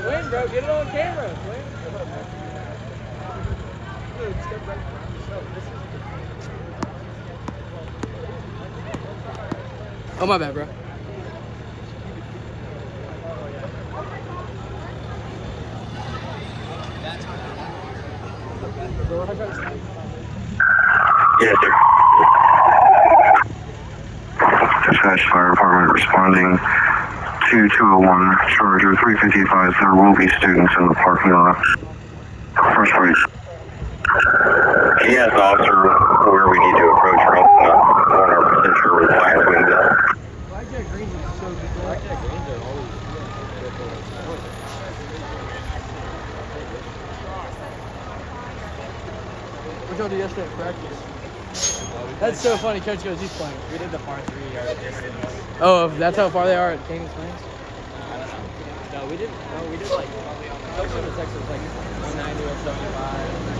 Win, bro. Get it on camera. Win. Oh, my bad, bro. Yes, sir. Dispatch Fire Department responding to 201 Charger 355. There will be students in the parking lot. First place. Yes, officer, where we need to approach from. Not 100% sure where the flag swings at. Blackjack greens is so good. Blackjack greens are always What y'all do yesterday at practice? That's so funny. Coach goes, he's playing. We did the par 3 distance. Oh, that's how far they are at Canyon Springs? No, we did like probably on the Texas like 190 or 75.